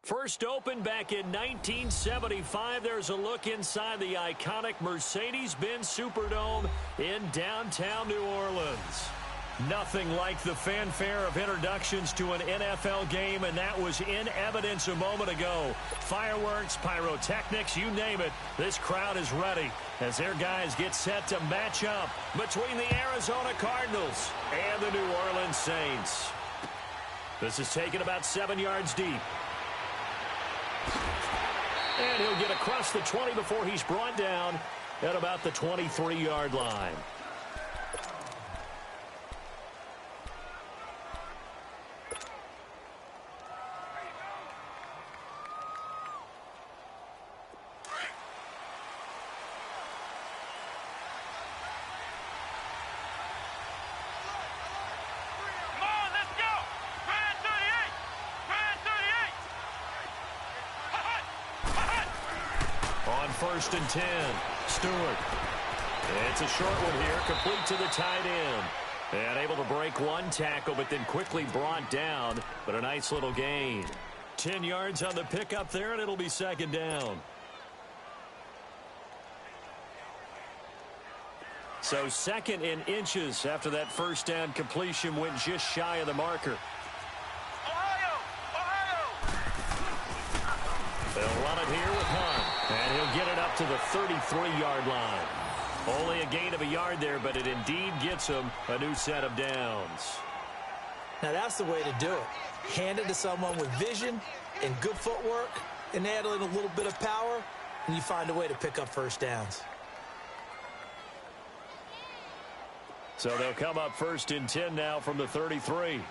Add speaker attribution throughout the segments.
Speaker 1: First opened back in 1975. There's a look inside the iconic Mercedes-Benz Superdome in downtown New Orleans. Nothing like the fanfare of introductions to an NFL game, and that was in evidence a moment ago. Fireworks, pyrotechnics, you name it. This crowd is ready as their guys get set to match up between the Arizona Cardinals and the New Orleans Saints. This is taken about 7 yards deep. And he'll get across the 20 before he's brought down at about the 23-yard line. First and 10. Stewart. It's a short one here, complete to the tight end. And able to break one tackle, but then quickly brought down. But a nice little gain. 10 yards on the pickup there, and it'll be second down. So second in inches after that first down completion went just shy of the marker. They'll run it here with Hunt. And he'll get it up to the 33-yard line. Only a gain of a yard there, but it indeed gets him a new set of downs.
Speaker 2: Now that's the way to do it. Hand it to someone with vision and good footwork, and add in a little bit of power, and you find a way to pick up first downs.
Speaker 1: So they'll come up first and 10 now from the 33.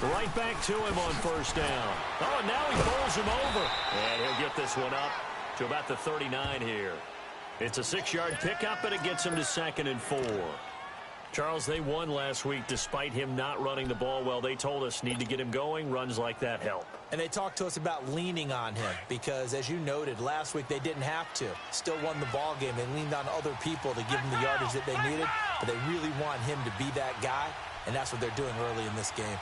Speaker 1: Right back to him on first down. Oh, and now he bowls him over. And he'll get this one up to about the 39 here. It's a 6-yard pickup, but it gets him to 2nd and 4. Charles, they won last week despite him not running the ball well. They told us need to get him going. Runs like that help.
Speaker 2: And they talked to us about leaning on him because, as you noted, last week they didn't have to. Still won the ball game. They leaned on other people to give them the yardage that they needed, but they really want him to be that guy, and that's what they're doing early in this game.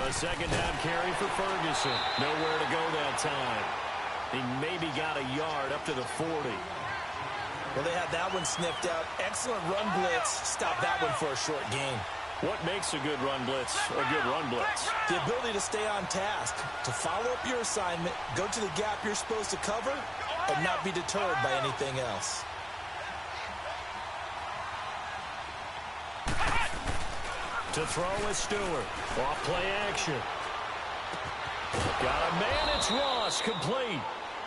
Speaker 1: A second down carry for Ferguson. Nowhere to go that time. He maybe got a yard up to the 40.
Speaker 2: Well, they had that one sniffed out. Excellent run blitz. Stop that one for a short gain.
Speaker 1: What makes a good run blitz a good run blitz?
Speaker 2: The ability to stay on task, to follow up your assignment, go to the gap you're supposed to cover, and not be deterred by anything else.
Speaker 1: To throw is Stewart. Off play action. Got a man, it's Ross, complete.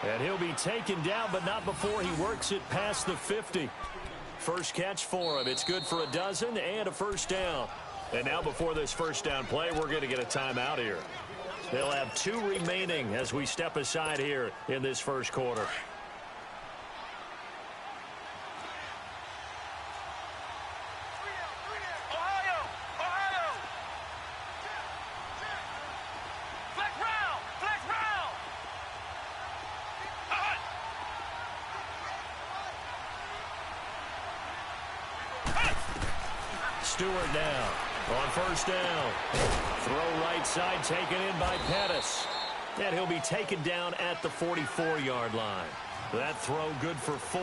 Speaker 1: And he'll be taken down, but not before he works it past the 50. First catch for him. It's good for a dozen and a first down. And now before this first down play, we're going to get a timeout here. They'll have 2 remaining as we step aside here in this first quarter. Stewart now on first down. Throw right side taken in by Pettis. And he'll be taken down at the 44-yard line. That throw good for 4.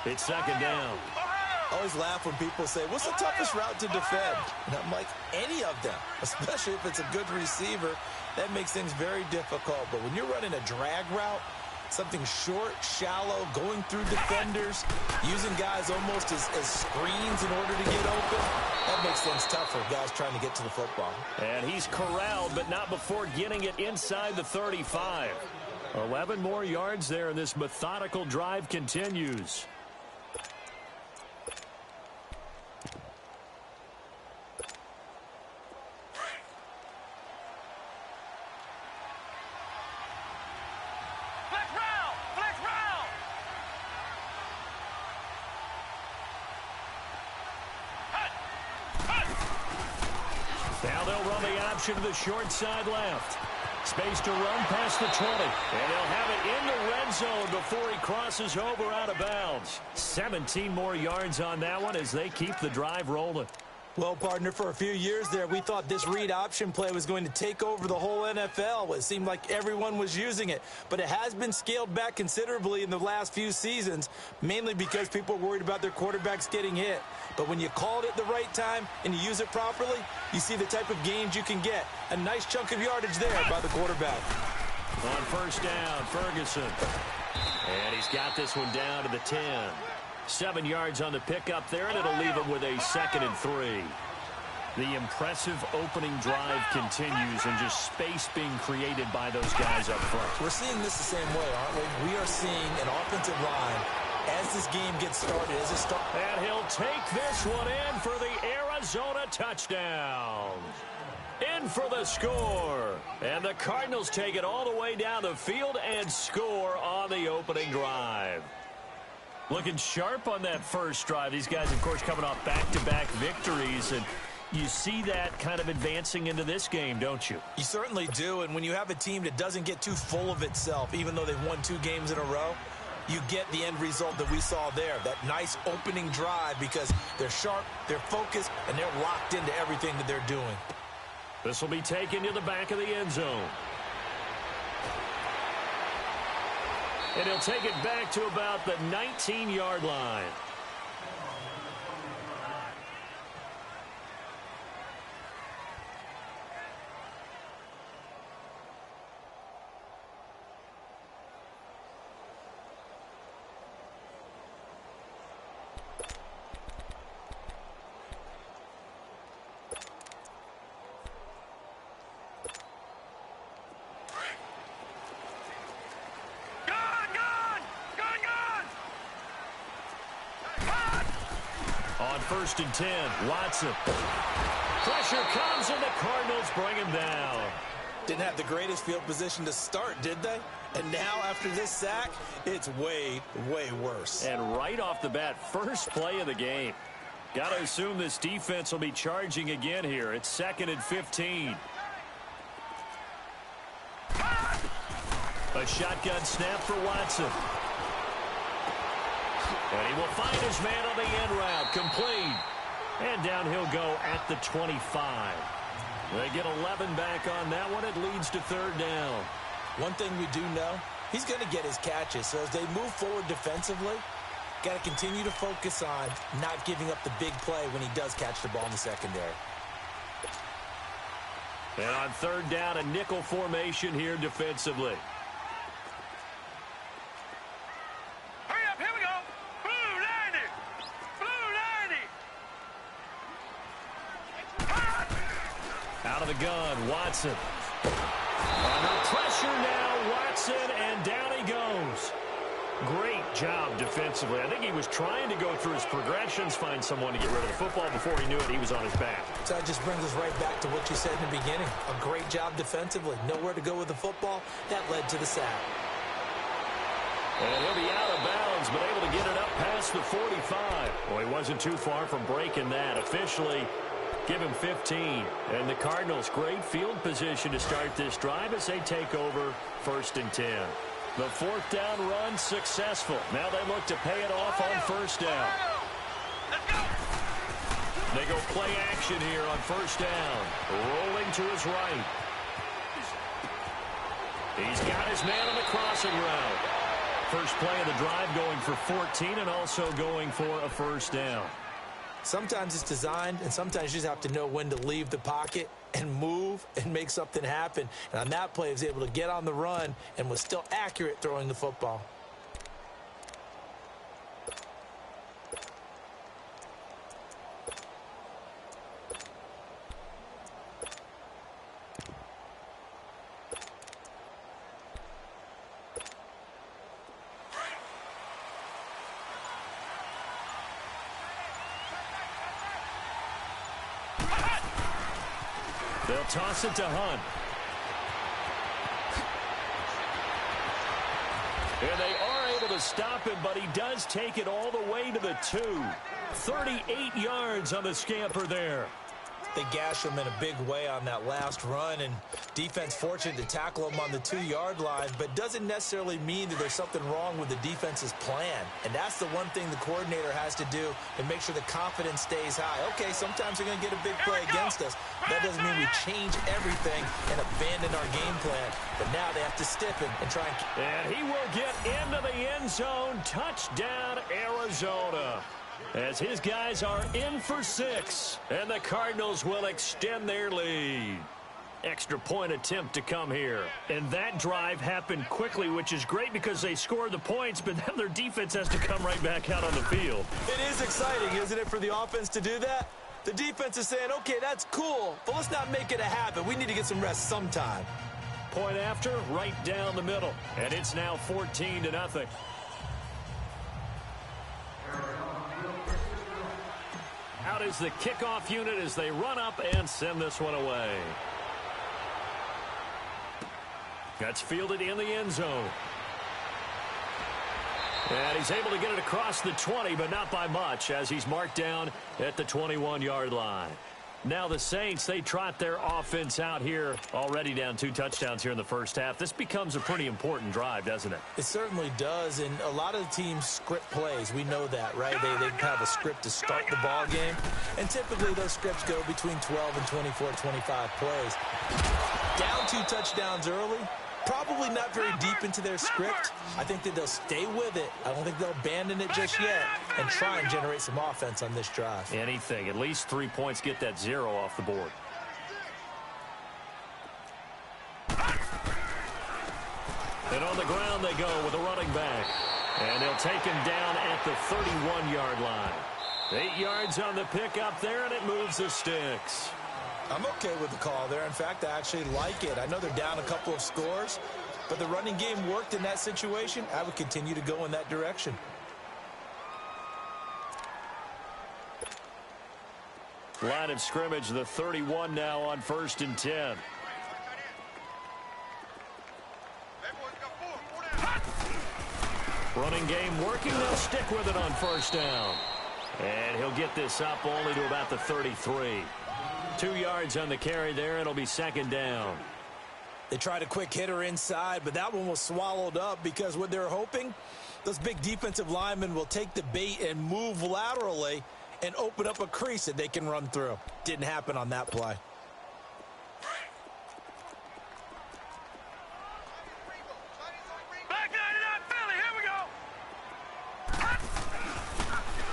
Speaker 1: It's second down.
Speaker 2: I always laugh when people say, what's the toughest route to defend? And I'm like, any of them, especially if it's a good receiver. That makes things very difficult. But when you're running a drag route, something short, shallow, going through defenders, using guys almost as screens in order to get open, that makes things tough for guys trying to get to the football.
Speaker 1: And he's corralled, but not before getting it inside the 35. 11 more yards there, and this methodical drive continues. Now they'll run the option to the short side left. Space to run past the 20. And he'll have it in the red zone before he crosses over out of bounds. 17 more yards on that one as they keep the drive rolling.
Speaker 2: Well, partner, for a few years there, we thought this read option play was going to take over the whole NFL. It seemed like everyone was using it. But it has been scaled back considerably in the last few seasons, mainly because people are worried about their quarterbacks getting hit. But when you call it at the right time and you use it properly, you see the type of gains you can get. A nice chunk of yardage there by the quarterback.
Speaker 1: On first down, Ferguson. And he's got this one down to the 10. 7 yards on the pickup there, and it'll leave him with a 2nd and 3. The impressive opening drive continues, and just space being created by those guys up front.
Speaker 2: We're seeing this the same way, aren't we? We are seeing an offensive line as this game gets started.
Speaker 1: And he'll take this one in for the Arizona touchdown. In for the score. And the Cardinals take it all the way down the field and score on the opening drive. Looking sharp on that first drive. These guys, of course, coming off back-to-back victories, and you see that kind of advancing into this game, don't you?
Speaker 2: You certainly do, and when you have a team that doesn't get too full of itself, even though they've won 2 games in a row, you get the end result that we saw there, that nice opening drive, because they're sharp, they're focused, and they're locked into everything that they're doing.
Speaker 1: This will be taken to the back of the end zone. And he'll take it back to about the 19-yard line. On 1st and 10, Watson. Pressure comes, and the Cardinals bring him down.
Speaker 2: Didn't have the greatest field position to start, did they? And now, after this sack, it's way, way worse.
Speaker 1: And right off the bat, first play of the game. Got to assume this defense will be charging again here. It's 2nd and 15. A shotgun snap for Watson. And he will find his man on the end route. Complete. And down he'll go at the 25. They get 11 back on that one. It leads to 3rd down.
Speaker 2: One thing we do know, he's going to get his catches. So as they move forward defensively, got to continue to focus on not giving up the big play when he does catch the ball in the secondary.
Speaker 1: And on 3rd down, a nickel formation here defensively. Out of the gun, Watson. Under pressure now, Watson, and down he goes. Great job defensively. I think he was trying to go through his progressions, find someone to get rid of the football. Before he knew it, he was on his back.
Speaker 2: So that just brings us right back to what you said in the beginning. A great job defensively. Nowhere to go with the football. That led to the sack.
Speaker 1: And he'll be out of bounds, but able to get it up past the 45. Well, he wasn't too far from breaking that. Officially, give him 15. And the Cardinals, great field position to start this drive as they take over 1st and 10. The 4th down run successful. Now they look to pay it off on 1st down. They go play action here on 1st down. Rolling to his right. He's got his man on the crossing route. First play of the drive going for 14 and also going for a 1st down.
Speaker 2: Sometimes it's designed, and sometimes you just have to know when to leave the pocket and move and make something happen. And on that play, he was able to get on the run and was still accurate throwing the football.
Speaker 1: They'll toss it to Hunt. And they are able to stop him, but he does take it all the way to the 2. 38 yards on the scamper there.
Speaker 2: They gashed him in a big way on that last run, and defense fortunate to tackle him on the 2-yard line, but doesn't necessarily mean that there's something wrong with the defense's plan. And that's the one thing the coordinator has to do to make sure the confidence stays high. Okay, sometimes they're going to get a big play against us. That doesn't mean we change everything and abandon our game plan. But now they have to stiffen and try and...
Speaker 1: And he will get into the end zone. Touchdown, Arizona. As his guys are in for 6, and the Cardinals will extend their lead. Extra point attempt to come here. And that drive happened quickly, which is great because they scored the points, but then their defense has to come right back out on the field.
Speaker 2: It is exciting, isn't it, for the offense to do that? The defense is saying, okay, that's cool, but let's not make it a habit. We need to get some rest sometime.
Speaker 1: Point after, right down the middle. And it's now 14-0. Out is the kickoff unit as they run up and send this one away. That's fielded in the end zone. And he's able to get it across the 20, but not by much, as he's marked down at the 21-yard line. Now the Saints, they trot their offense out here, already down 2 touchdowns here in the first half. This becomes a pretty important drive, doesn't it?
Speaker 2: It certainly does, and a lot of the teams script plays. We know that, right? They have a script to start the ball game, and typically those scripts go between 12 and 24, 25 plays. Down 2 touchdowns early, probably not very deep into their script. I think that they'll stay with it. I don't think they'll abandon it just yet and try and generate some offense on this drive.
Speaker 1: Anything. At least 3 points, get that 0 off the board. And on the ground they go with a running back. And they'll take him down at the 31-yard line. 8 yards on the pickup there, and it moves the sticks.
Speaker 2: I'm okay with the call there. In fact, I actually like it. I know they're down a couple of scores, but the running game worked in that situation. I would continue to go in that direction.
Speaker 1: Line of scrimmage, the 31 now on 1st and 10. Running game working. They'll stick with it on 1st down. And he'll get this up only to about the 33. 2 yards on the carry there. It'll be 2nd down.
Speaker 2: They tried a quick hitter inside, but that one was swallowed up because what they're hoping, those big defensive linemen will take the bait and move laterally and open up a crease that they can run through. Didn't happen on that play.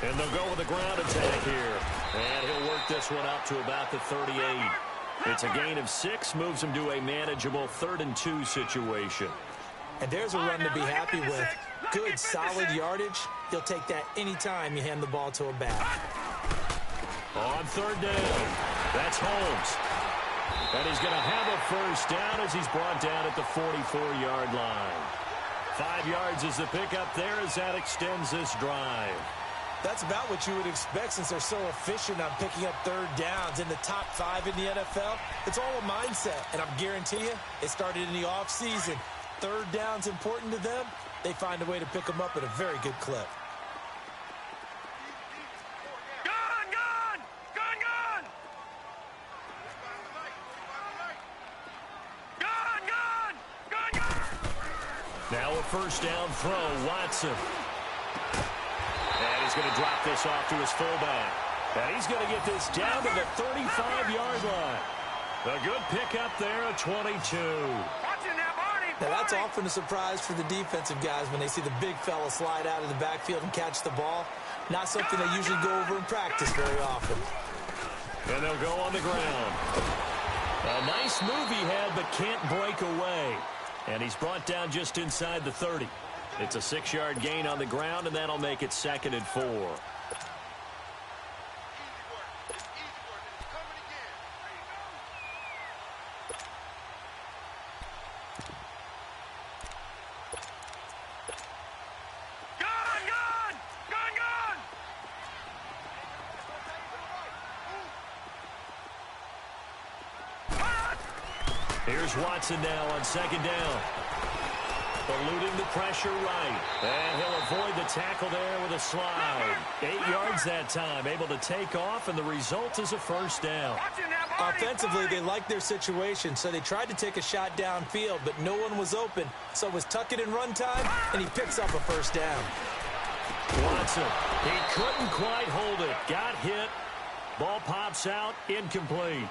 Speaker 1: And they'll go with a ground attack here. And he'll work this one up to about the 38. It's a gain of 6, moves him to a manageable 3rd and 2 situation.
Speaker 2: And there's a run to be happy with. Good, solid yardage. He'll take that anytime you hand the ball to a back.
Speaker 1: On 3rd down, that's Holmes. And he's going to have a 1st down as he's brought down at the 44-yard line. 5 yards is the pickup there as that extends this drive.
Speaker 2: That's about what you would expect since they're so efficient on picking up 3rd downs in the top 5 in the NFL. It's all a mindset, and I guarantee you, it started in the offseason. 3rd down's important to them. They find a way to pick them up at a very good clip.
Speaker 1: Now a 1st down throw, Watson. And he's going to drop this off to his fullback. And he's going to get this down to the 35-yard line. A good pickup there, a 22.
Speaker 2: Now that's often a surprise for the defensive guys when they see the big fella slide out of the backfield and catch the ball. Not something they usually go over in practice very often.
Speaker 1: And they'll go on the ground. A nice move he had, but can't break away. And he's brought down just inside the 30. It's a 6-yard gain on the ground, and that'll make it 2nd and 4. Here's Watson now on 2nd down. Eluding the pressure right. And he'll avoid the tackle there with a slide. 8 yards that time. Able to take off, and the result is a first down.
Speaker 2: Offensively, they liked their situation, so they tried to take a shot downfield, but no one was open. So it was tuck it in run time, and he picks up a first down.
Speaker 1: Watson, he couldn't quite hold it. Got hit. Ball pops out, incomplete.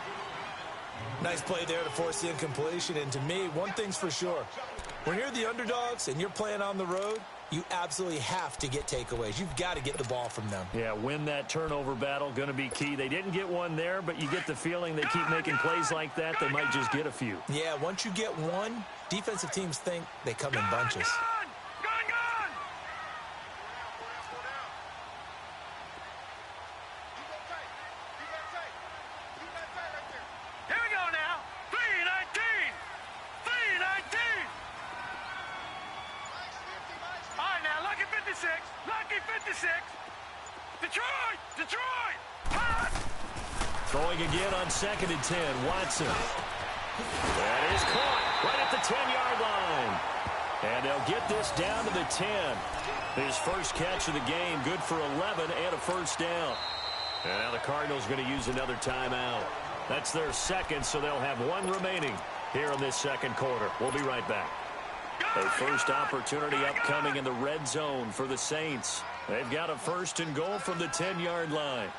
Speaker 2: Nice play there to force the incompletion. And to me, one thing's for sure. When you're the underdogs and you're playing on the road, you absolutely have to get takeaways. You've got to get the ball from them.
Speaker 1: Yeah, win that turnover battle, going to be key. They didn't get one there, but you get the feeling they keep making plays like that, they might just get a few.
Speaker 2: Yeah, once you get one, defensive teams think they come in bunches.
Speaker 1: Throwing again on 2nd and 10. Watson. That is caught right at the 10-yard line. And they'll get this down to the 10. His first catch of the game, good for 11 and a first down. And now the Cardinals going to use another timeout. That's their second, so they'll have one remaining here in this second quarter. We'll be right back. Their first opportunity upcoming in the red zone for the Saints. They've got a 1st and goal from the 10-yard line.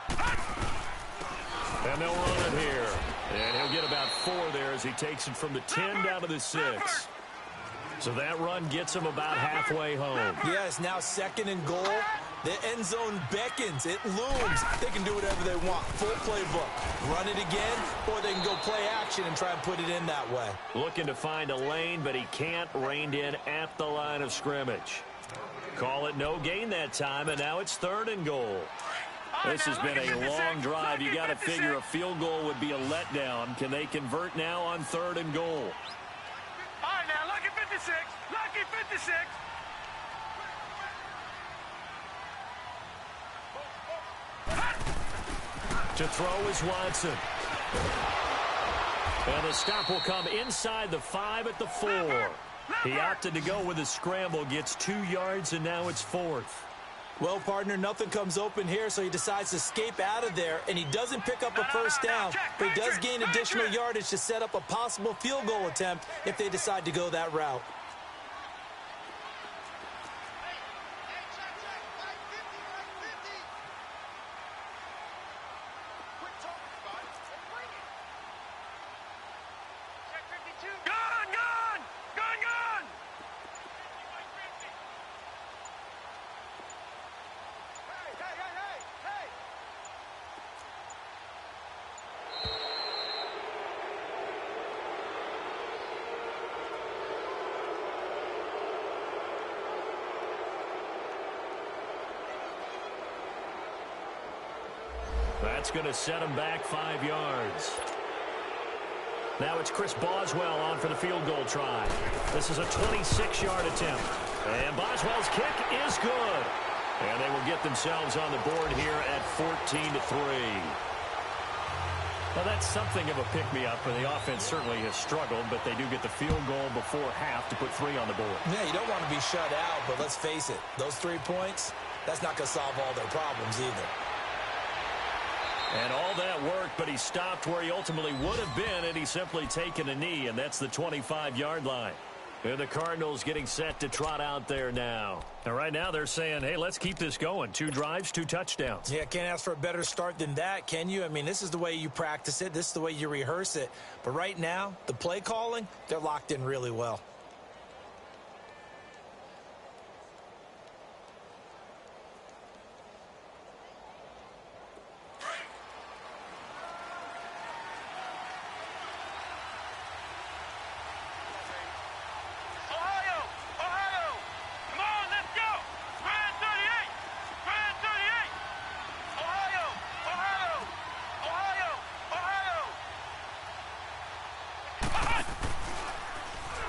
Speaker 1: And they'll run it here. And he'll get about 4 there as he takes it from the 10 down to the 6. So that run gets him about halfway home.
Speaker 2: Yeah, it's now 2nd and goal. The end zone beckons. It looms. They can do whatever they want. Full playbook. Run it again, or they can go play action and try and put it in that way.
Speaker 1: Looking to find a lane, but he can't. Reined in at the line of scrimmage. Call it no gain that time, and now it's 3rd and goal. This has been a long drive. You got to figure a field goal would be a letdown. Can they convert now on 3rd and goal?
Speaker 3: All right, now, lucky 56. Lucky 56.
Speaker 1: To throw is Watson. And the stop will come inside the 5 at the 4. He opted to go with a scramble, gets 2 yards, and now it's 4th.
Speaker 2: Well, partner, nothing comes open here, so he decides to escape out of there, and he doesn't pick up a first down, but he does gain additional yardage to set up a possible field goal attempt if they decide to go that route.
Speaker 1: That's going to set him back 5 yards. Now it's Chris Boswell on for the field goal try. This is a 26-yard attempt. And Boswell's kick is good. And they will get themselves on the board here at 14-3. Well, that's something of a pick-me-up, and the offense certainly has struggled, but they do get the field goal before half to put 3 on the board.
Speaker 2: Yeah, you don't want to be shut out, but let's face it, those 3 points, that's not going to solve all their problems either.
Speaker 1: And all that worked, but he stopped where he ultimately would have been had he simply taken a knee, and that's the 25-yard line. And the Cardinals getting set to trot out there now. And right now they're saying, hey, let's keep this going. 2 drives, 2 touchdowns.
Speaker 2: Yeah, can't ask for a better start than that, can you? I mean, this is the way you practice it. This is the way you rehearse it. But right now, the play calling, they're locked in really well.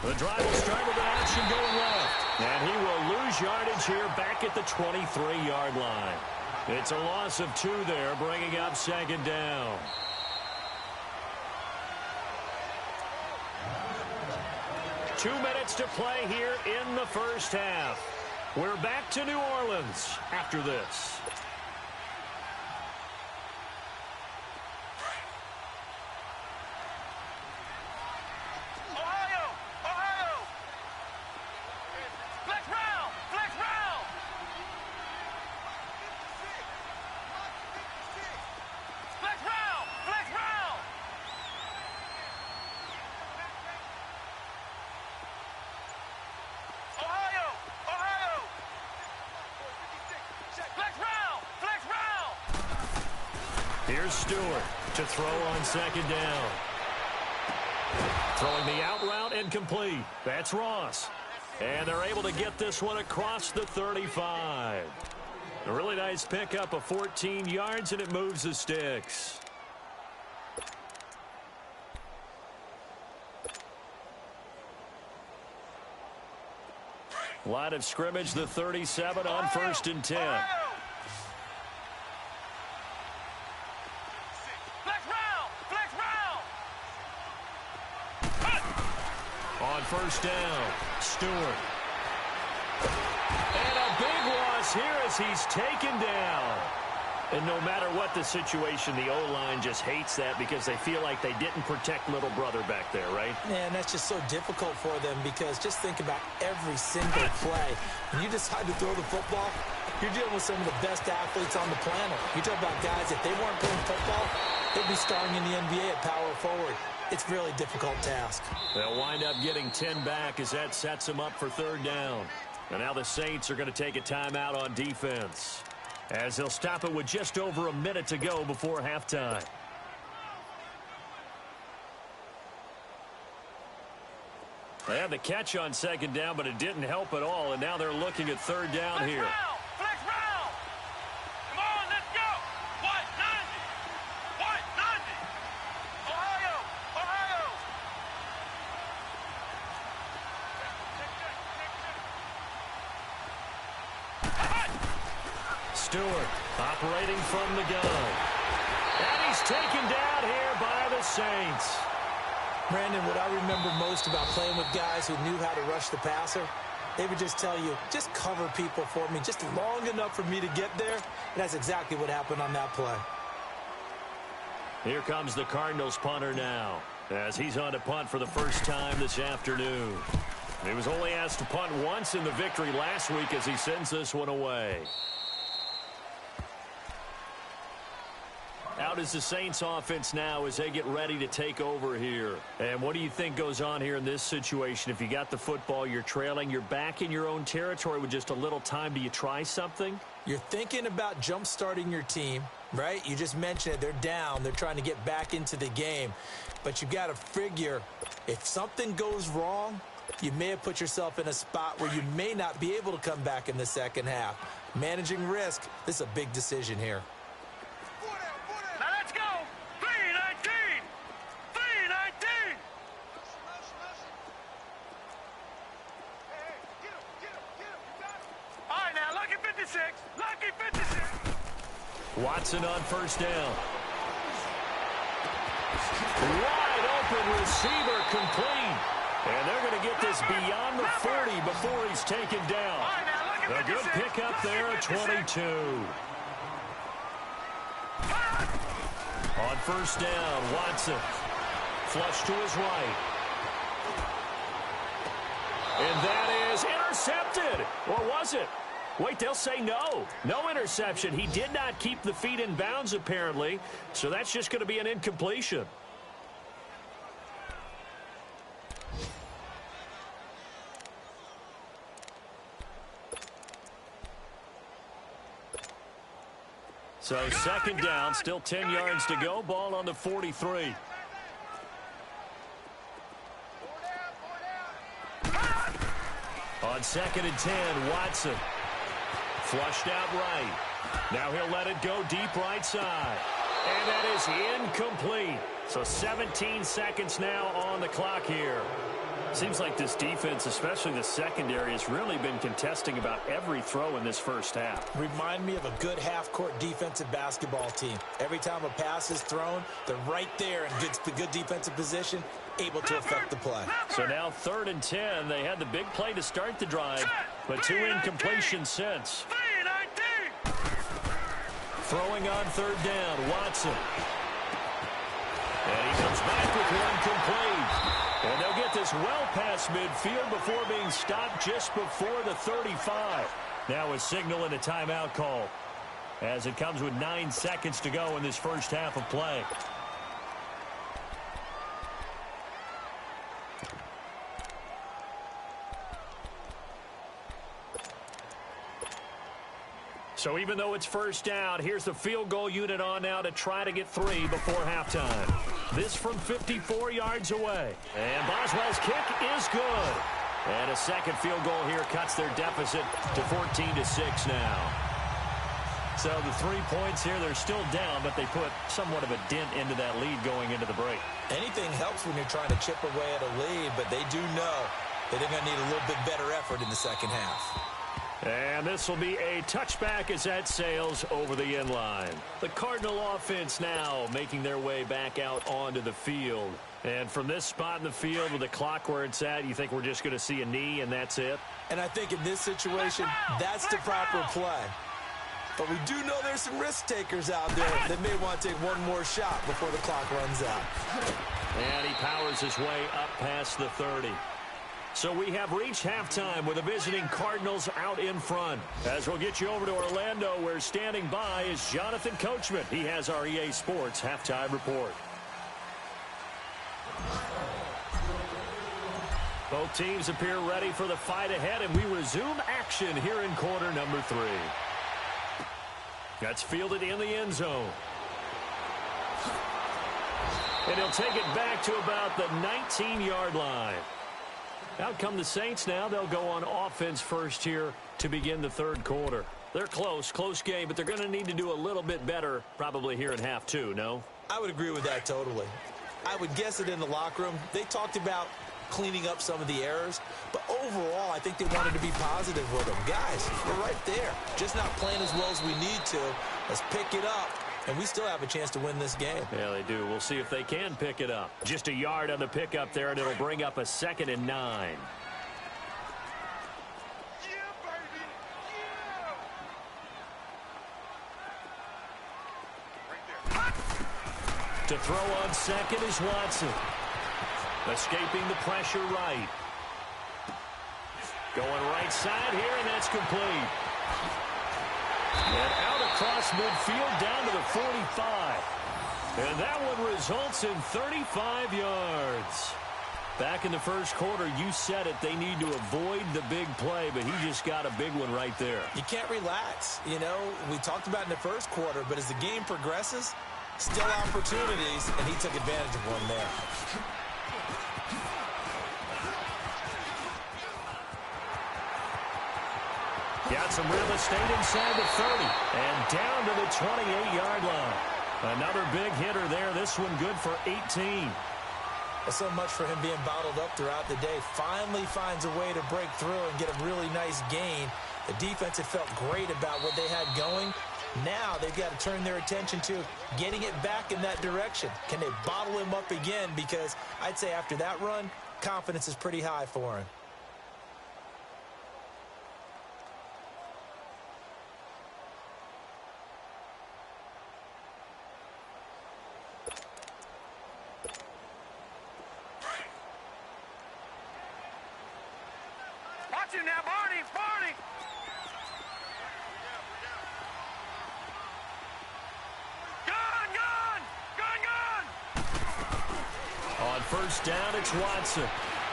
Speaker 1: The drive will start with an action going left. And he will lose yardage here back at the 23-yard line. It's a loss of 2 there, bringing up 2nd down. 2 minutes to play here in the first half. We're back to New Orleans after this. Here's Stewart to throw on second down. Throwing the out route and complete. That's Ross. And they're able to get this one across the 35. A really nice pickup of 14 yards, and it moves the sticks. Line of scrimmage, the 37 on 1st and 10. On 1st down, Stewart. And a big loss here as he's taken down. And no matter what the situation, the O-line just hates that because they feel like they didn't protect little brother back there, right?
Speaker 2: Man, that's just so difficult for them because just think about every single play. When you decide to throw the football, you're dealing with some of the best athletes on the planet. You talk about guys, if they weren't playing football, they'd be starting in the NBA at power forward. It's a really difficult task.
Speaker 1: They'll wind up getting 10 back as that sets them up for 3rd down. And now the Saints are going to take a timeout on defense, as they'll stop it with just over a minute to go before halftime. They had the catch on 2nd down, but it didn't help at all, and now they're looking at 3rd down here.
Speaker 3: Flex round. Come on, let's go. What? 90. What? 90. Ohio. Ohio.
Speaker 1: Stewart operating from the gun. And he's taken down here by the Saints.
Speaker 2: Brandon, what I remember most about playing with guys who knew how to rush the passer, they would just tell you, just cover people for me, just long enough for me to get there. And that's exactly what happened on that play.
Speaker 1: Here comes the Cardinals punter now, as he's on to punt for the first time this afternoon. He was only asked to punt once in the victory last week as he sends this one away. Out is the Saints offense now as they get ready to take over here. And what do you think goes on here in this situation? If you got the football, you're trailing, you're back in your own territory with just a little time. Do you try something?
Speaker 2: You're thinking about jump-starting your team, right? You just mentioned it. They're down. They're trying to get back into the game. But you got to figure if something goes wrong, you may have put yourself in a spot where you may not be able to come back in the second half. Managing risk, this is a big decision here.
Speaker 3: Now let's go. 319. 319. All right, now, lucky 56. Lucky 56.
Speaker 1: Watson on 1st down. Wide open receiver complete. And they're going to get this beyond the 40 before he's taken down.
Speaker 3: All right, now, lucky 56.
Speaker 1: A good pickup there at 22. On 1st down, Watson. Flush to his right. And that is intercepted. Or was it? Wait, they'll say no. No interception. He did not keep the feet in bounds, apparently. So that's just going to be an incompletion. So 2nd down, still 10 yards to go. Ball on the 43. On 2nd and 10, Watson. Flushed out right. Now he'll let it go deep right side. And that is incomplete. So 17 seconds now on the clock here. Seems like this defense, especially the secondary, has really been contesting about every throw in this first half.
Speaker 2: Remind me of a good half-court defensive basketball team. Every time a pass is thrown, they're right there in good defensive position, able to affect the play.
Speaker 1: So now 3rd and 10. They had the big play to start the drive, but 2 incompletions since. Throwing on 3rd down, Watson. And he comes back with one complete. And they'll get this well past midfield before being stopped just before the 35. Now a signal and a timeout call as it comes with 9 seconds to go in this first half of play. So even though it's first down, here's the field goal unit on now to try to get 3 before halftime. This from 54 yards away. And Boswell's kick is good. And a second field goal here cuts their deficit to 14-6 now. So the 3 points here, they're still down, but they put somewhat of a dent into that lead going into the break.
Speaker 2: Anything helps when you're trying to chip away at a lead, but they do know that they're going to need a little bit better effort in the second half.
Speaker 1: And this will be a touchback as that sails over the end line. The Cardinal offense now making their way back out onto the field. And from this spot in the field with the clock where it's at, you think we're just going to see a knee and that's it?
Speaker 2: And I think in this situation, that's the proper play. But we do know there's some risk takers out there that may want to take one more shot before the clock runs out.
Speaker 1: And he powers his way up past the 30. So we have reached halftime with the visiting Cardinals out in front. As we'll get you over to Orlando, where standing by is Jonathan Coachman. He has our EA Sports halftime report. Both teams appear ready for the fight ahead, and we resume action here in quarter number 3. That's fielded in the end zone. And he'll take it back to about the 19-yard line. Out come the Saints now. They'll go on offense first here to begin the 3rd quarter. They're close game, but they're going to need to do a little bit better probably here in half 2, no?
Speaker 2: I would agree with that totally. I would guess it in the locker room. They talked about cleaning up some of the errors, but overall, I think they wanted to be positive with them. Guys, we're right there. Just not playing as well as we need to. Let's pick it up. And we still have a chance to win this game.
Speaker 1: Yeah, they do. We'll see if they can pick it up. Just a yard on the pickup there, and it'll bring up a 2nd and 9. To throw on 2nd is Watson. Escaping the pressure right. Going right side here, and that's complete. And out across midfield down to the 45. And that one results in 35 yards. Back in the first quarter, you said it, they need to avoid the big play, but he just got a big one right there.
Speaker 2: You can't relax. You know, we talked about in the first quarter, but as the game progresses, still opportunities, and he took advantage of one there.
Speaker 1: Got some real estate inside the 30 and down to the 28-yard line. Another big hitter there. This one good for 18.
Speaker 2: Well, so much for him being bottled up throughout the day. Finally finds a way to break through and get a really nice gain. The defense had felt great about what they had going. Now they've got to turn their attention to getting it back in that direction. Can they bottle him up again? Because I'd say after that run, confidence is pretty high for him.
Speaker 3: Watch it now, Barney!
Speaker 1: On first down, it's Watson.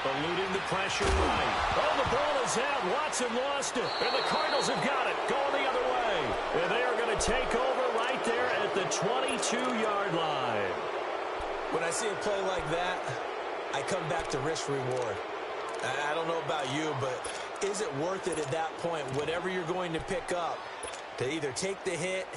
Speaker 1: Eluding the pressure right. Oh, the ball is out. Watson lost it. And the Cardinals have got it. Going the other way. And they are going to take over right there at the 22-yard line.
Speaker 2: When I see a play like that, I come back to risk-reward. I don't know about you, but is it worth it at that point, whatever you're going to pick up, to either take the hit,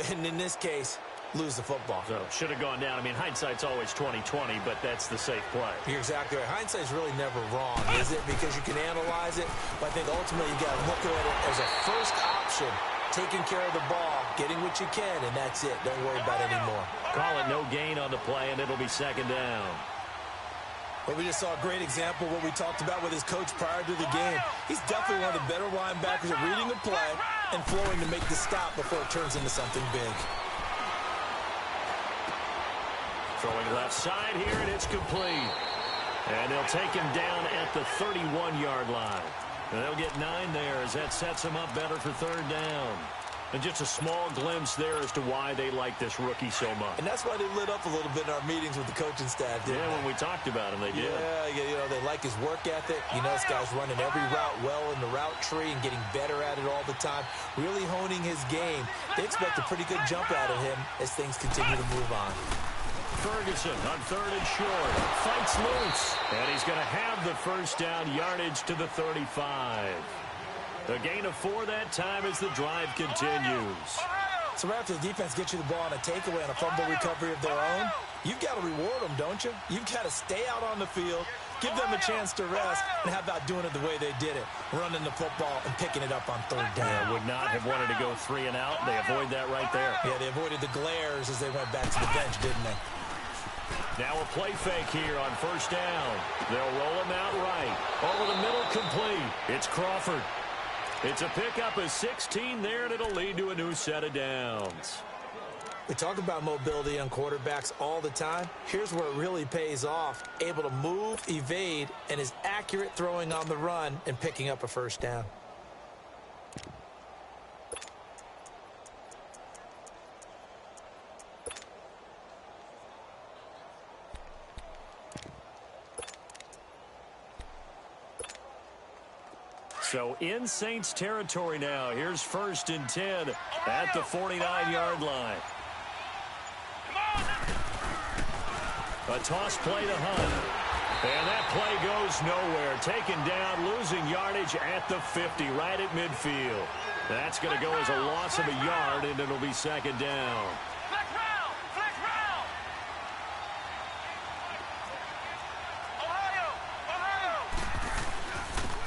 Speaker 2: and in this case, lose the football.
Speaker 1: So should have gone down. I mean, hindsight's always 20/20, but that's the safe play.
Speaker 2: You're exactly right. Hindsight's really never wrong, is it? Because you can analyze it, but I think ultimately you got to look at it as a first option, taking care of the ball, getting what you can, and that's it. Don't worry about it anymore.
Speaker 1: Call it no gain on the play, and it'll be second down.
Speaker 2: But we just saw a great example of what we talked about with his coach prior to the game. He's definitely one of the better linebackers at reading the play and flowing to make the stop before it turns into something big.
Speaker 1: Throwing left side here, and it's complete. And they'll take him down at the 31-yard line. And they'll get 9 there as that sets him up better for third down. And just a small glimpse there as to why they like this rookie so much.
Speaker 2: And that's why they lit up a little bit in our meetings with the coaching staff, didn't they?
Speaker 1: When we talked about him, they did.
Speaker 2: Yeah, you know, they like his work ethic. You know, this guy's running every route well in the route tree and getting better at it all the time, really honing his game. They expect a pretty good jump out of him as things continue to move on.
Speaker 1: Ferguson on third and short. Fights loose. And he's going to have the first down yardage to the 35. A gain of 4 that time as the drive continues.
Speaker 2: So right after the defense gets you the ball on a takeaway and a fumble recovery of their own, you've got to reward them, don't you? You've got to stay out on the field, give them a chance to rest, and how about doing it the way they did it, running the football and picking it up on third down.
Speaker 1: Yeah, would not have wanted to go 3 and out. They avoid that right there.
Speaker 2: Yeah, they avoided the glares as they went back to the bench, didn't they?
Speaker 1: Now a play fake here on first down. They'll roll him out right. Over the middle, complete. It's Crawford. It's a pickup of 16 there, and it'll lead to a new set of downs.
Speaker 2: We talk about mobility on quarterbacks all the time. Here's where it really pays off. Able to move, evade, and is accurate throwing on the run and picking up a first down.
Speaker 1: So in Saints territory now. Here's first and 10 at the 49-yard line. A toss play to Hunt. And that play goes nowhere. Taken down, losing yardage at the 50, right at midfield. That's going to go as a loss of a yard, and it'll be second down.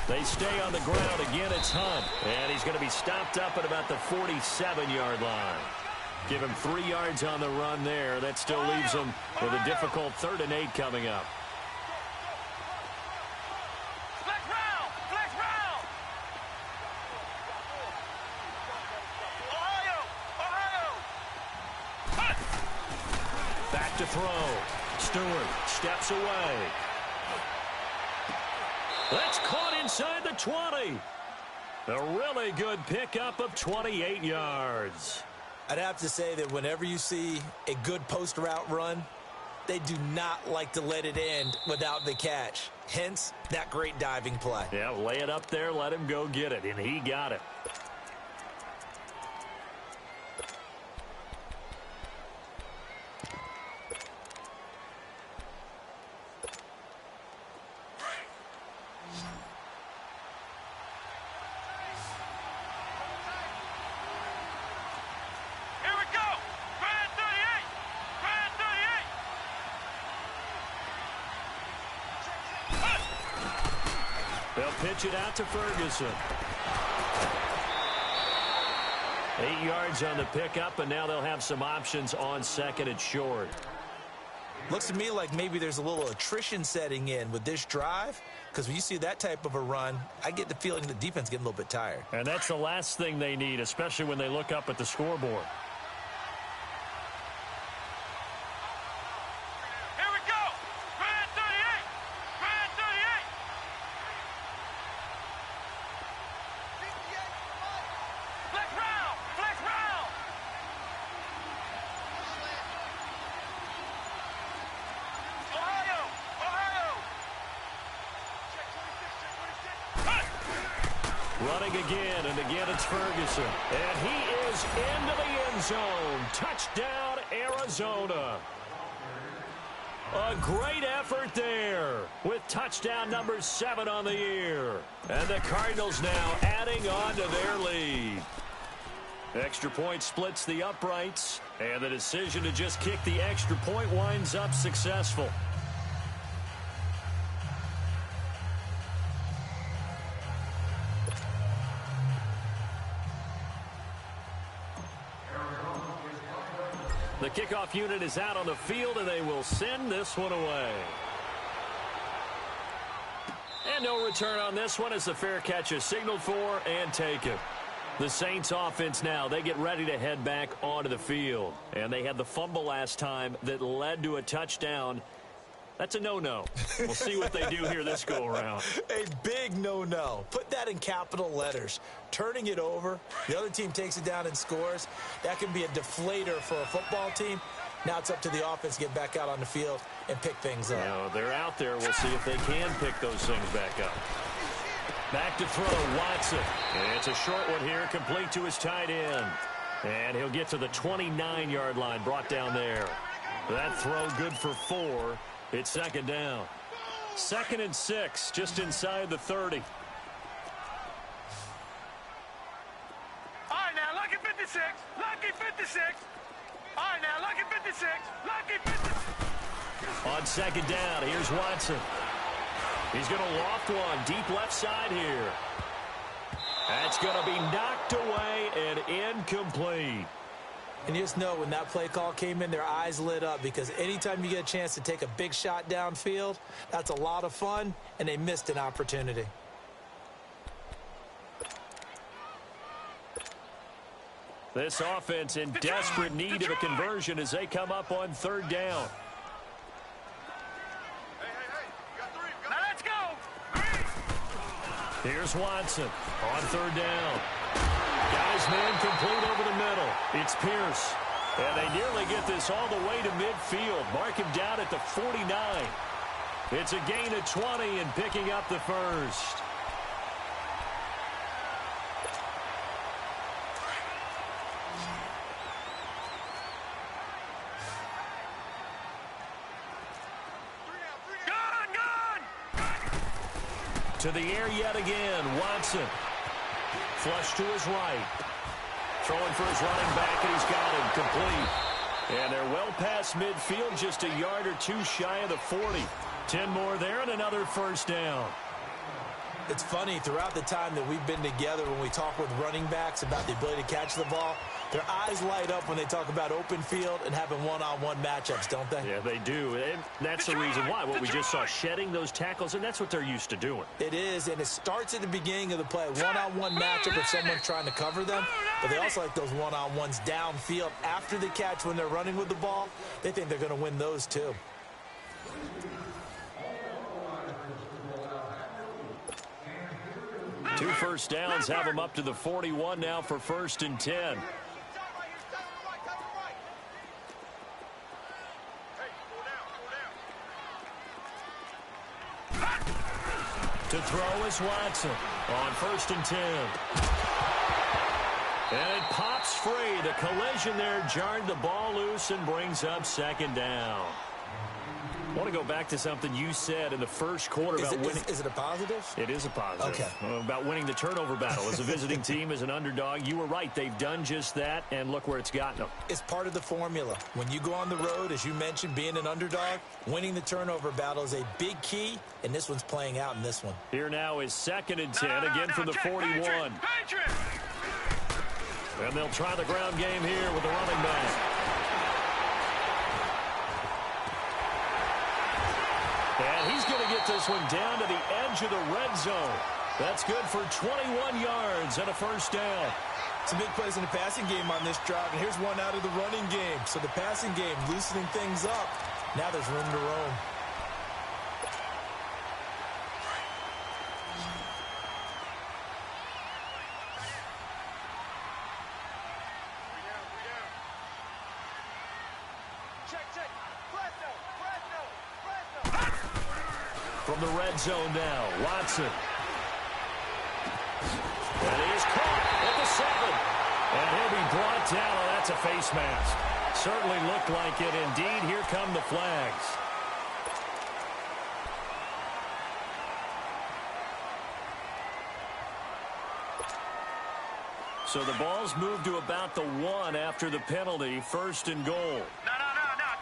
Speaker 1: They stay on the ground. Again, it's Hunt. And he's going to be stopped up at about the 47-yard line. Give him 3 yards on the run there. That still leaves him with a difficult 3rd and 8 coming up. Back to throw. Stewart steps away. That's caught inside the 20. A really good pickup of 28 yards.
Speaker 2: I'd have to say that whenever you see a good post route run, they do not like to let it end without the catch. Hence, that great diving play.
Speaker 1: Yeah, lay it up there, let him go get it, and he got it. Pitch it out to Ferguson. 8 yards on the pickup, and now they'll have some options on second and short.
Speaker 2: Looks to me like maybe there's a little attrition setting in with this drive, because when you see that type of a run, I get the feeling the defense getting a little bit tired.
Speaker 1: And that's the last thing they need, especially when they look up at the scoreboard. Running again, and again it's Ferguson. And he is into the end zone. Touchdown, Arizona. A great effort there with touchdown number 7 on the year. And the Cardinals now adding on to their lead. Extra point splits the uprights, and the decision to just kick the extra point winds up successful. The kickoff unit is out on the field, and they will send this one away. And no return on this one as the fair catch is signaled for and taken. The Saints offense now, they get ready to head back onto the field. And they had the fumble last time that led to a touchdown. That's a no-no. We'll see what they do here this go-around.
Speaker 2: A big no-no. Put that in capital letters. Turning it over, the other team takes it down and scores. That can be a deflator for a football team. Now it's up to the offense to get back out on the field and pick things up.
Speaker 1: Now, they're out there. We'll see if they can pick those things back up. Back to throw, Watson. And it's a short one here, complete to his tight end. And he'll get to the 29-yard line, brought down there. That throw good for 4. It's second down. 2nd and 6, just inside the 30.
Speaker 3: All right, now, lucky 56. Lucky 56. All right, now, lucky 56. Lucky 56.
Speaker 1: On second down, here's Watson. He's going to loft one deep left side here. That's going to be knocked away and incomplete.
Speaker 2: And you just know when that play call came in, their eyes lit up because anytime you get a chance to take a big shot downfield, that's a lot of fun, and they missed an opportunity.
Speaker 1: This offense in desperate need of a conversion as they come up on 3rd down.
Speaker 3: Now let's go.
Speaker 1: Here's Watson on 3rd down. Guys, man, complete over the middle. It's Pierce. And they nearly get this all the way to midfield. Mark him down at the 49. It's a gain of 20 and picking up the first. To the air yet again, Watson. Flush to his right. Throwing for his running back, and he's got him complete. And they're well past midfield, just a yard or two shy of the 40. 10 more there and another first down.
Speaker 2: It's funny, throughout the time that we've been together, when we talk with running backs about the ability to catch the ball, their eyes light up when they talk about open field and having one-on-one matchups, don't they?
Speaker 1: Yeah, they do. And that's the reason why. What we just saw, shedding those tackles, and that's what they're used to doing.
Speaker 2: It is, and it starts at the beginning of the play. One-on-one matchup if someone's trying to cover them, but they also like those one-on-ones downfield after the catch when they're running with the ball. They think they're going to win those too.
Speaker 1: Two first downs have them up to the 41 now for 1st and 10. To throw is Watson on 1st and 10. And it pops free. The collision there jarred the ball loose and brings up 2nd down. I want to go back to something you said in the first quarter about winning.
Speaker 2: Is it a positive?
Speaker 1: It is a positive.
Speaker 2: Okay.
Speaker 1: About winning the turnover battle. As a visiting team, as an underdog, you were right. They've done just that, and look where it's gotten them.
Speaker 2: It's part of the formula. When you go on the road, as you mentioned, being an underdog, winning the turnover battle is a big key, and this one's playing out in this one.
Speaker 1: Here now is 2nd and 10, again from the 41. And they'll try the ground game here with the running back. And he's going to get this one down to the edge of the red zone. That's good for 21 yards and a first down.
Speaker 2: Some big plays in the passing game on this drive, and here's one out of the running game. So the passing game loosening things up. Now there's room to roam.
Speaker 1: From the red zone now, Watson. And he is caught at the 7. And he'll be brought down. Oh, that's a face mask. Certainly looked like it. Indeed, here come the flags. So the ball's moved to about the 1 after the penalty. First and goal.
Speaker 3: No.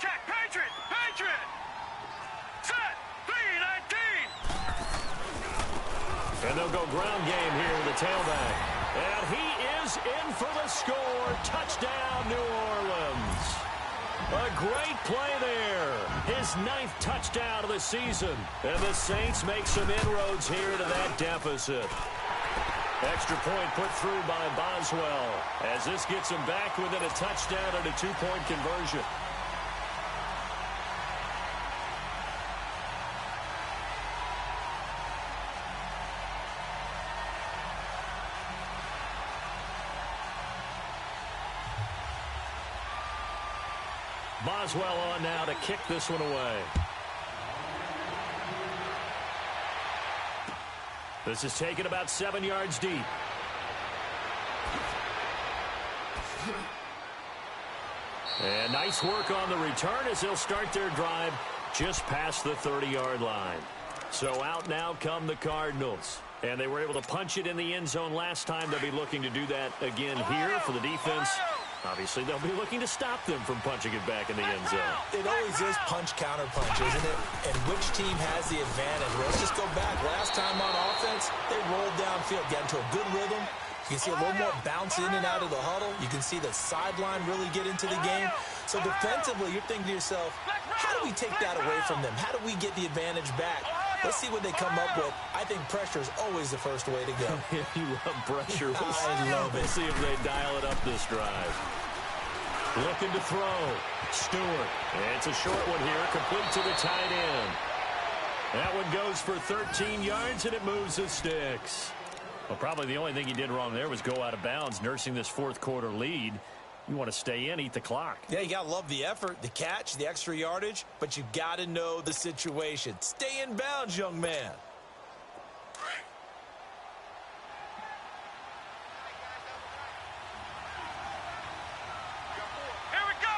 Speaker 3: Check. Patriot. Set. 3-19.
Speaker 1: And they'll go ground game here with the tailback. And he is in for the score. Touchdown, New Orleans. A great play there. His 9th touchdown of the season. And the Saints make some inroads here to that deficit. Extra point put through by Boswell as this gets him back within a touchdown and a 2-point conversion. Boswell on now to kick this one away. This is taken about 7 yards deep. And nice work on the return as they'll start their drive just past the 30-yard line. So out now come the Cardinals. And they were able to punch it in the end zone last time. They'll be looking to do that again here for the defense. Obviously, they'll be looking to stop them from punching it back in the end zone.
Speaker 2: It always is punch-counter-punch, isn't it? And which team has the advantage? Well, let's just go back. Last time on offense, they rolled downfield, got into a good rhythm. You can see a little more bounce in and out of the huddle. You can see the sideline really get into the game. So defensively, you're thinking to yourself, how do we take that away from them? How do we get the advantage back? Let's see what they come up with. I think pressure is always the first way to go.
Speaker 1: You love pressure.
Speaker 2: I love it.
Speaker 1: We'll see if they dial it up this drive. Looking to throw. Stewart. It's a short one here, complete to the tight end. That one goes for 13 yards, and it moves the sticks. Well, probably the only thing he did wrong there was go out of bounds, nursing this fourth quarter lead. You want to stay in, eat the clock.
Speaker 2: Yeah, you got to love the effort, the catch, the extra yardage, but you got to know the situation. Stay in bounds, young man.
Speaker 3: Here we go.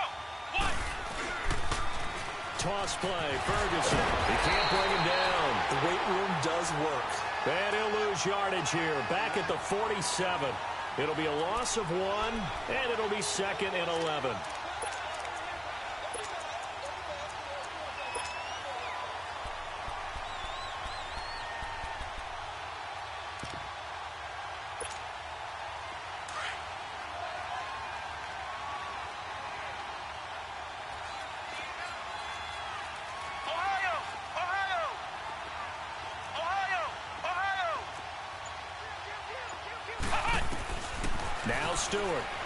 Speaker 3: One.
Speaker 1: Toss play, Ferguson. He can't bring him down.
Speaker 2: The weight room does work.
Speaker 1: And he'll lose yardage here, back at the 47. It'll be a loss of 1, and it'll be 2nd and 11. Now Stewart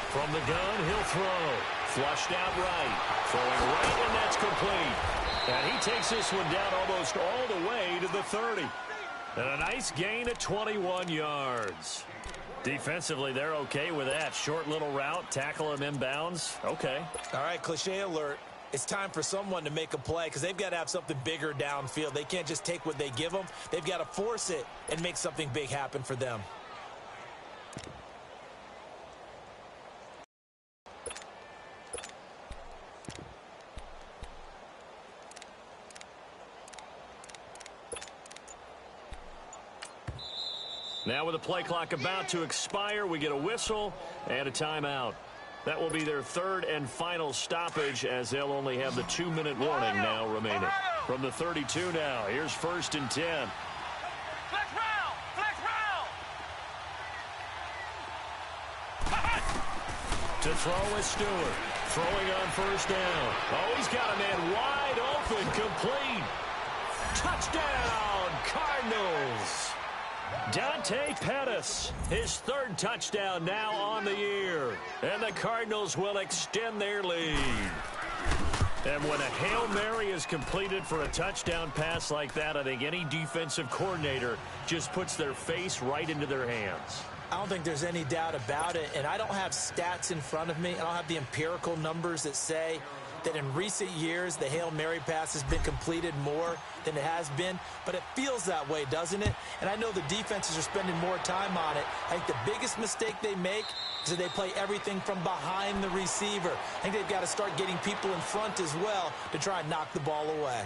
Speaker 1: from the gun, he'll throw. Flushed out right. Throwing right, and that's complete. And he takes this one down almost all the way to the 30. And a nice gain of 21 yards. Defensively, they're okay with that. Short little route, tackle him inbounds. Okay.
Speaker 2: All right, cliche alert. It's time for someone to make a play because they've got to have something bigger downfield. They can't just take what they give them. They've got to force it and make something big happen for them.
Speaker 1: Now with the play clock about to expire, we get a whistle and a timeout. That will be their 3rd and final stoppage as they'll only have the 2-minute warning now remaining. From the 32 now, here's 1st and 10.
Speaker 3: Flex round! Flex round!
Speaker 1: To throw is Stewart. Throwing on 1st down. Oh, he's got a man wide open, complete. Touchdown, Cardinals. Dante Pettis, his 3rd touchdown now on the year. And the Cardinals will extend their lead. And when a Hail Mary is completed for a touchdown pass like that, I think any defensive coordinator just puts their face right into their hands.
Speaker 2: I don't think there's any doubt about it, and I don't have stats in front of me. I don't have the empirical numbers that say that in recent years the Hail Mary pass has been completed more than it has been, but it feels that way, doesn't it? And I know the defenses are spending more time on it. I think the biggest mistake they make is that they play everything from behind the receiver. I think they've got to start getting people in front as well to try and knock the ball away.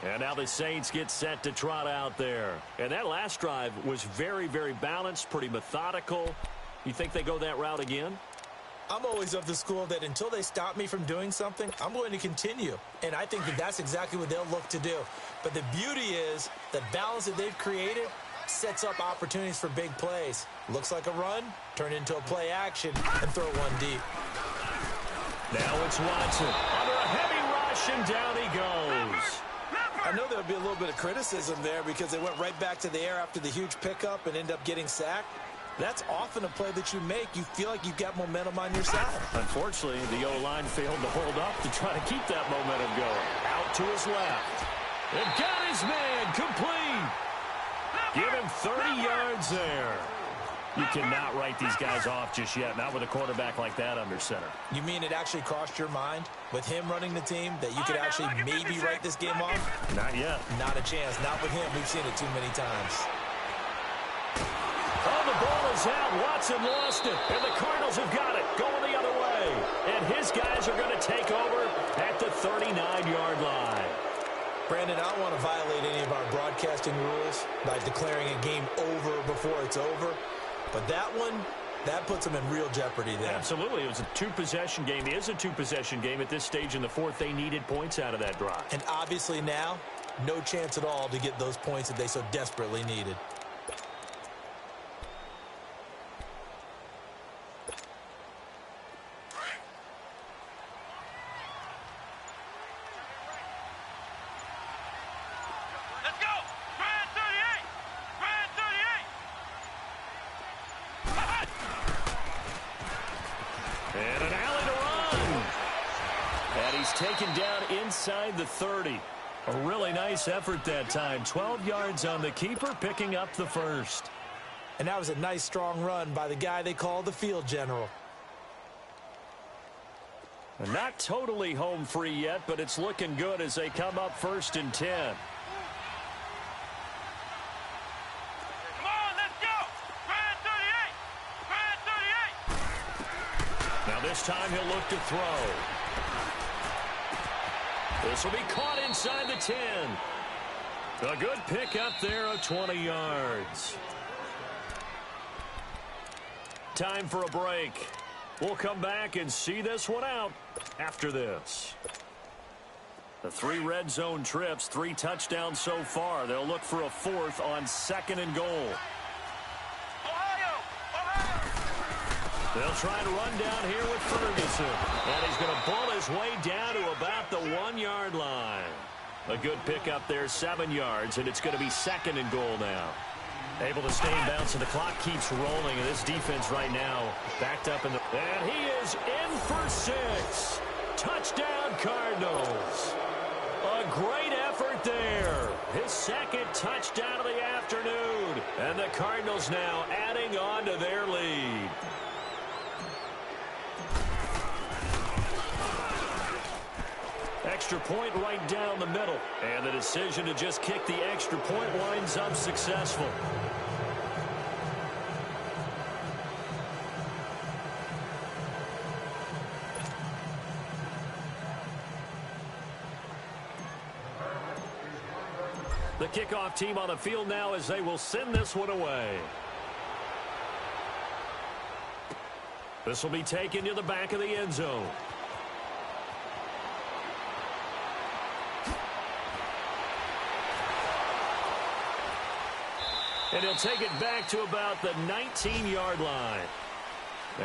Speaker 1: And now the Saints get set to trot out there. And that last drive was very, very balanced, pretty methodical. You think they go that route again?
Speaker 2: I'm always of the school that until they stop me from doing something, I'm going to continue. And I think that that's exactly what they'll look to do. But the beauty is the balance that they've created sets up opportunities for big plays. Looks like a run, turn into a play action, and throw one deep.
Speaker 1: Now it's Watson. Under a heavy rush, and down he goes.
Speaker 2: I know there'll be a little bit of criticism there because they went right back to the air after the huge pickup and end up getting sacked. That's often a play that you make. You feel like you've got momentum on your side.
Speaker 1: Unfortunately, the O-line failed to hold up to try to keep that momentum going. Out to his left. And got his man complete. Give him 30 yards there. You cannot write these guys off just yet, not with a quarterback like that under center.
Speaker 2: You mean it actually crossed your mind with him running the team that you could actually maybe write this game off?
Speaker 1: Not yet.
Speaker 2: Not a chance. Not with him. We've seen it too many times.
Speaker 1: Oh, the ball is out. Watson lost it. And the Cardinals have got it. Going the other way. And his guys are going to take over at the 39-yard line.
Speaker 2: Brandon, I don't want to violate any of our broadcasting rules by declaring a game over before it's over. But that one, that puts them in real jeopardy there.
Speaker 1: Absolutely. It was a two-possession game. It is a two-possession game at this stage in the fourth. They needed points out of that drive.
Speaker 2: And obviously now, no chance at all to get those points that they so desperately needed.
Speaker 1: And an alley to run. And he's taken down inside the 30. A really nice effort that time. 12 yards on the keeper, picking up the first.
Speaker 2: And that was a nice, strong run by the guy they call the field general.
Speaker 1: Not totally home free yet, but it's looking good as they come up 1st and 10. This time he'll look to throw. This will be caught inside the 10. A good pick up there of 20 yards. Time for a break. We'll come back and see this one out after this. The 3 red zone trips, 3 touchdowns so far. They'll look for a 4th on 2nd and goal. They'll try and run down here with Ferguson. And he's going to pull his way down to about the 1-yard line. A good pickup there, 7 yards, and it's going to be 2nd and goal now. Able to stay in bounds, and the clock keeps rolling. And this defense right now backed up in the... And he is in for 6. Touchdown, Cardinals. A great effort there. His 2nd touchdown of the afternoon. And the Cardinals now adding on to their lead. Extra point right down the middle. And the decision to just kick the extra point winds up successful. The kickoff team on the field now as they will send this one away. This will be taken to the back of the end zone. And he'll take it back to about the 19-yard line.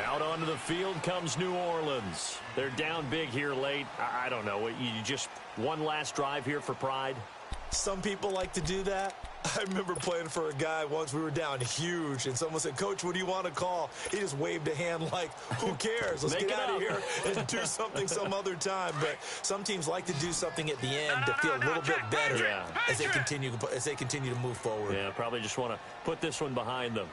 Speaker 1: Out onto the field comes New Orleans. They're down big here late. I don't know. You just one last drive here for pride?
Speaker 2: Some people like to do that. I remember playing for a guy once. We were down huge, and someone said, "Coach, what do you want to call?" He just waved a hand like, who cares? Let's get out of here and do something some other time. But some teams like to do something at the end to feel a little bit better as they continue to move forward.
Speaker 1: Yeah, probably just want to put this one behind them.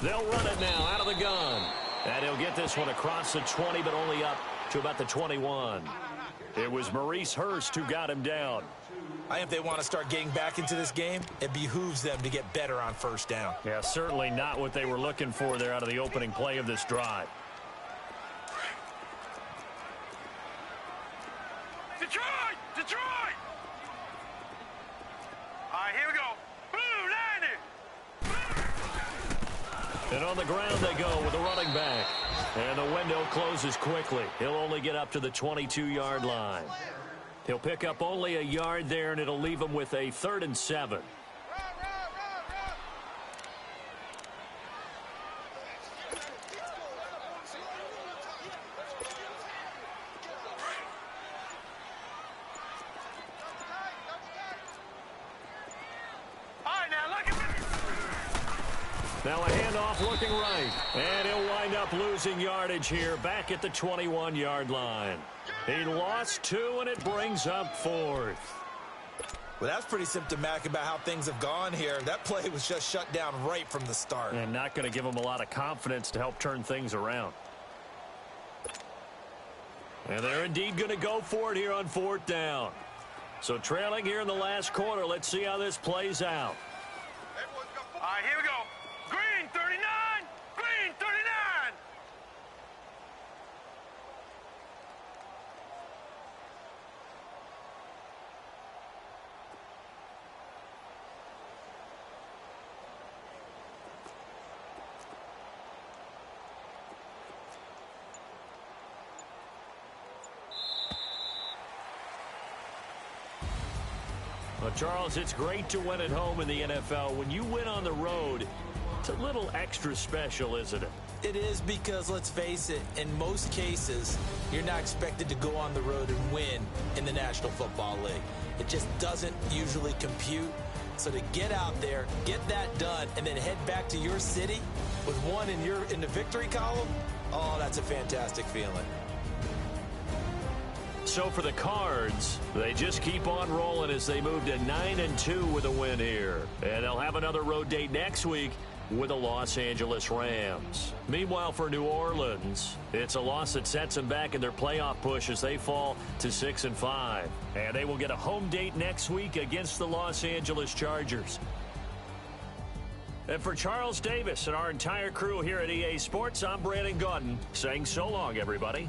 Speaker 1: They'll run it now out of the gun. And he'll get this one across the 20, but only up to about the 21. It was Maurice Hurst who got him down.
Speaker 2: I think if they want to start getting back into this game, it behooves them to get better on 1st down.
Speaker 1: Yeah, certainly not what they were looking for there out of the opening play of this drive.
Speaker 3: Detroit! Detroit! All right, here we go. Blue, 90.
Speaker 1: And on the ground they go with a running back. And the window closes quickly. He'll only get up to the 22-yard line. He'll pick up only a yard there, and it'll leave him with a 3rd and 7. Now a handoff looking right. And he'll wind up losing yardage here back at the 21-yard line. He lost 2, and it brings up 4th.
Speaker 2: Well, that's pretty symptomatic about how things have gone here. That play was just shut down right from the start.
Speaker 1: And not going to give him a lot of confidence to help turn things around. And they're indeed going to go for it here on 4th down. So trailing here in the last quarter, let's see how this plays out.
Speaker 3: All right, here we go. Green 39! Green 39!
Speaker 1: Well, Charles, it's great to win at home in the NFL. When you win on the road, it's a little extra special, isn't it?
Speaker 2: It is, because, let's face it, in most cases, you're not expected to go on the road and win in the National Football League. It just doesn't usually compute. So to get out there, get that done, and then head back to your city with one in the victory column, oh, that's a fantastic feeling.
Speaker 1: So for the Cards, they just keep on rolling as they move to 9-2 with a win here. And they'll have another road date next week with the Los Angeles Rams. Meanwhile, for New Orleans, it's a loss that sets them back in their playoff push as they fall to 6-5. And they will get a home date next week against the Los Angeles Chargers. And for Charles Davis and our entire crew here at EA Sports, I'm Brandon Gaudin saying so long, everybody.